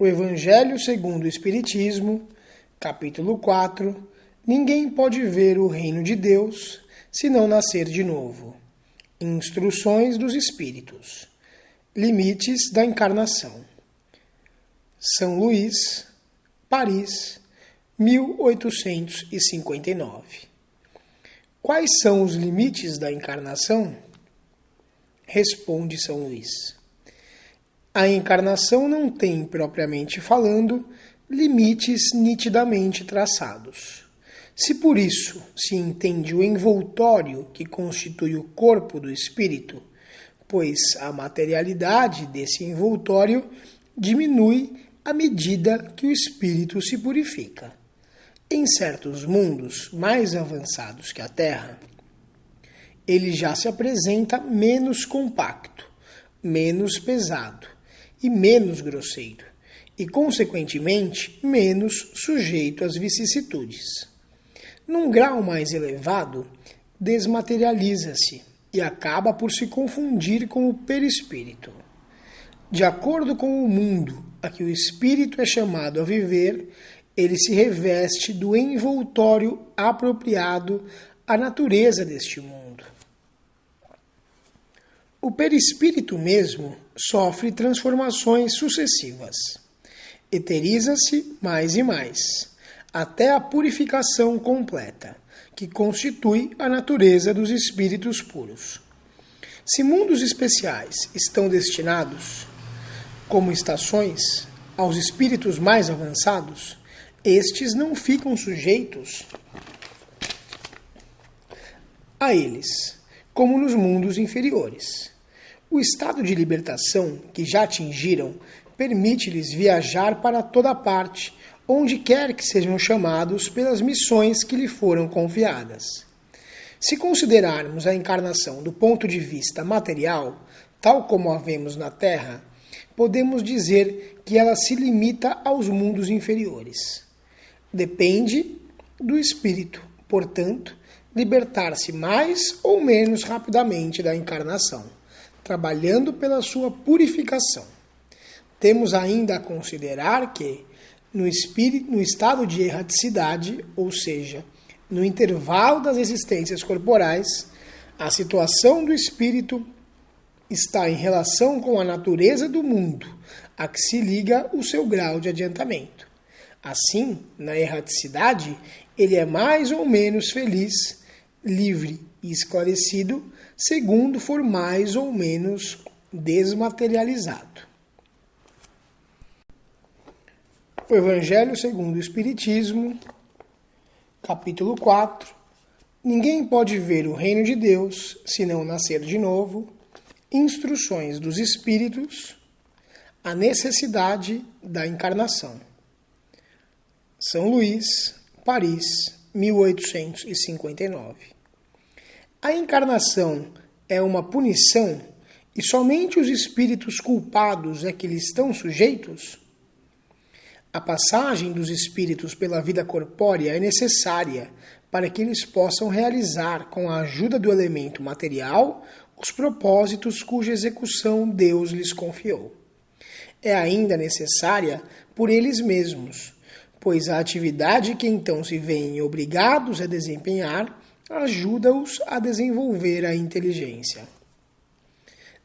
O Evangelho segundo o Espiritismo, capítulo 4. Ninguém pode ver o reino de Deus se não nascer de novo. Instruções dos Espíritos. Limites da encarnação. São Luís, Paris, 1859. Quais são os limites da encarnação? Responde São Luís. A encarnação não tem, propriamente falando, limites nitidamente traçados. Se por isso se entende o envoltório que constitui o corpo do espírito, pois a materialidade desse envoltório diminui à medida que o espírito se purifica. Em certos mundos mais avançados que a Terra, ele já se apresenta menos compacto, menos pesado e menos grosseiro, e, consequentemente, menos sujeito às vicissitudes. Num grau mais elevado, desmaterializa-se e acaba por se confundir com o perispírito. De acordo com o mundo a que o espírito é chamado a viver, ele se reveste do envoltório apropriado à natureza deste mundo. O perispírito mesmo sofre transformações sucessivas. Eteriza-se mais e mais, até a purificação completa, que constitui a natureza dos espíritos puros. Se mundos especiais estão destinados, como estações, aos espíritos mais avançados, estes não ficam sujeitos a eles, como nos mundos inferiores. O estado de libertação que já atingiram permite-lhes viajar para toda parte, onde quer que sejam chamados pelas missões que lhe foram confiadas. Se considerarmos a encarnação do ponto de vista material, tal como a vemos na Terra, podemos dizer que ela se limita aos mundos inferiores. Depende do espírito, portanto, libertar-se mais ou menos rapidamente da encarnação, trabalhando pela sua purificação. Temos ainda a considerar que, no estado de erraticidade, ou seja, no intervalo das existências corporais, a situação do espírito está em relação com a natureza do mundo, a que se liga o seu grau de adiantamento. Assim, na erraticidade, ele é mais ou menos feliz, livre e esclarecido, segundo for mais ou menos desmaterializado. O Evangelho segundo o Espiritismo, capítulo 4. Ninguém pode ver o reino de Deus se não nascer de novo. Instruções dos Espíritos. A necessidade da encarnação. São Luís, Paris, 1859. A encarnação é uma punição e somente os espíritos culpados é que lhe estão sujeitos? A passagem dos espíritos pela vida corpórea é necessária para que eles possam realizar, com a ajuda do elemento material, os propósitos cuja execução Deus lhes confiou. É ainda necessária por eles mesmos, pois a atividade que então se veem obrigados a desempenhar ajuda-os a desenvolver a inteligência.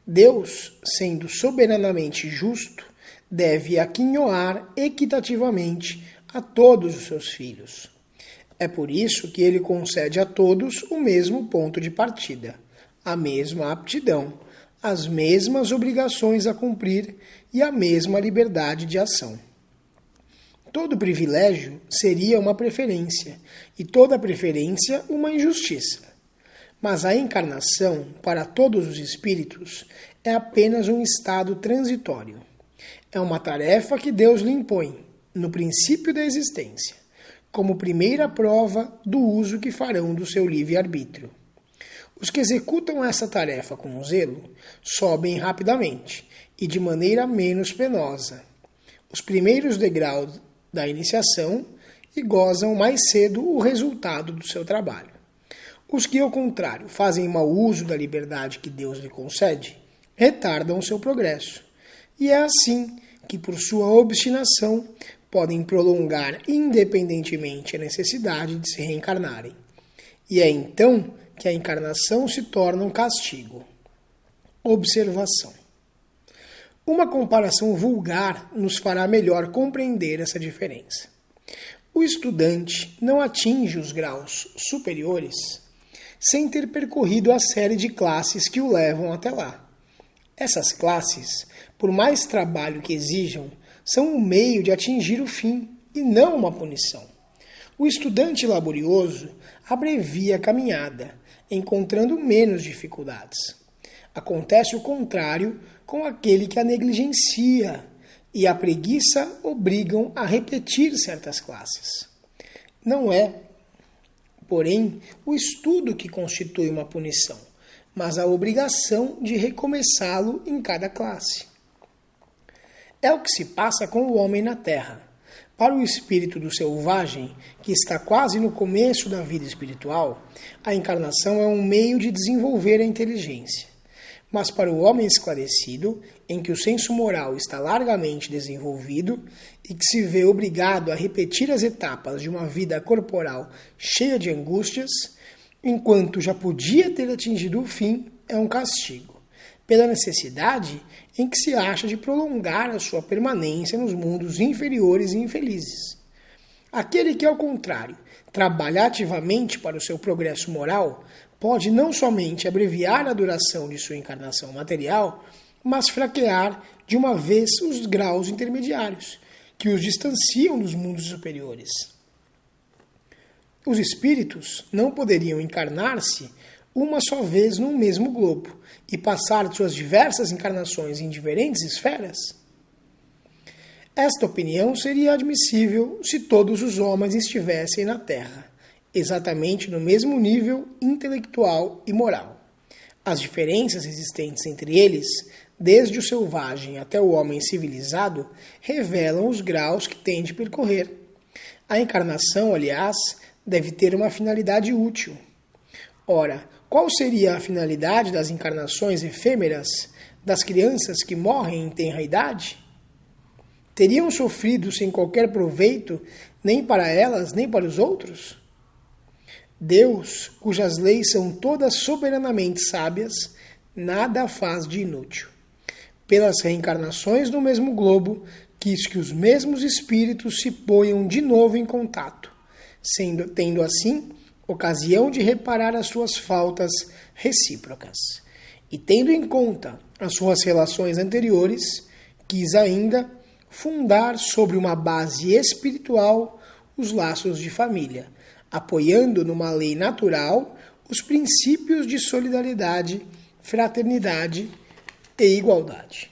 Deus, sendo soberanamente justo, deve aquinhoar equitativamente a todos os seus filhos. É por isso que ele concede a todos o mesmo ponto de partida, a mesma aptidão, as mesmas obrigações a cumprir e a mesma liberdade de ação. Todo privilégio seria uma preferência, e toda preferência uma injustiça. Mas a encarnação, para todos os espíritos, é apenas um estado transitório. É uma tarefa que Deus lhe impõe, no princípio da existência, como primeira prova do uso que farão do seu livre-arbítrio. Os que executam essa tarefa com zelo sobem rapidamente e de maneira menos penosa os primeiros degraus da iniciação e gozam mais cedo o resultado do seu trabalho. Os que, ao contrário, fazem mau uso da liberdade que Deus lhe concede, retardam o seu progresso. E é assim que por sua obstinação podem prolongar independentemente a necessidade de se reencarnarem. E é então que a encarnação se torna um castigo. Observação. Uma comparação vulgar nos fará melhor compreender essa diferença. O estudante não atinge os graus superiores sem ter percorrido a série de classes que o levam até lá. Essas classes, por mais trabalho que exijam, são um meio de atingir o fim e não uma punição. O estudante laborioso abrevia a caminhada, encontrando menos dificuldades. Acontece o contrário com aquele que a negligencia e a preguiça obrigam a repetir certas classes. Não é, porém, o estudo que constitui uma punição, mas a obrigação de recomeçá-lo em cada classe. É o que se passa com o homem na Terra. Para o espírito do selvagem, que está quase no começo da vida espiritual, a encarnação é um meio de desenvolver a inteligência. Mas para o homem esclarecido, em que o senso moral está largamente desenvolvido e que se vê obrigado a repetir as etapas de uma vida corporal cheia de angústias, enquanto já podia ter atingido o fim, é um castigo, pela necessidade em que se acha de prolongar a sua permanência nos mundos inferiores e infelizes. Aquele que, ao contrário, trabalha ativamente para o seu progresso moral, pode não somente abreviar a duração de sua encarnação material, mas fraquear de uma vez os graus intermediários, que os distanciam dos mundos superiores. Os espíritos não poderiam encarnar-se uma só vez num mesmo globo e passar suas diversas encarnações em diferentes esferas? Esta opinião seria admissível se todos os homens estivessem na Terra, exatamente no mesmo nível intelectual e moral. As diferenças existentes entre eles, desde o selvagem até o homem civilizado, revelam os graus que tem de percorrer. A encarnação, aliás, deve ter uma finalidade útil. Ora, qual seria a finalidade das encarnações efêmeras das crianças que morrem em tenra idade? Teriam sofrido sem qualquer proveito, nem para elas, nem para os outros? Deus, cujas leis são todas soberanamente sábias, nada faz de inútil. Pelas reencarnações no mesmo globo, quis que os mesmos espíritos se ponham de novo em contato, tendo assim ocasião de reparar as suas faltas recíprocas. E tendo em conta as suas relações anteriores, quis ainda fundar sobre uma base espiritual os laços de família, apoiando numa lei natural os princípios de solidariedade, fraternidade e igualdade.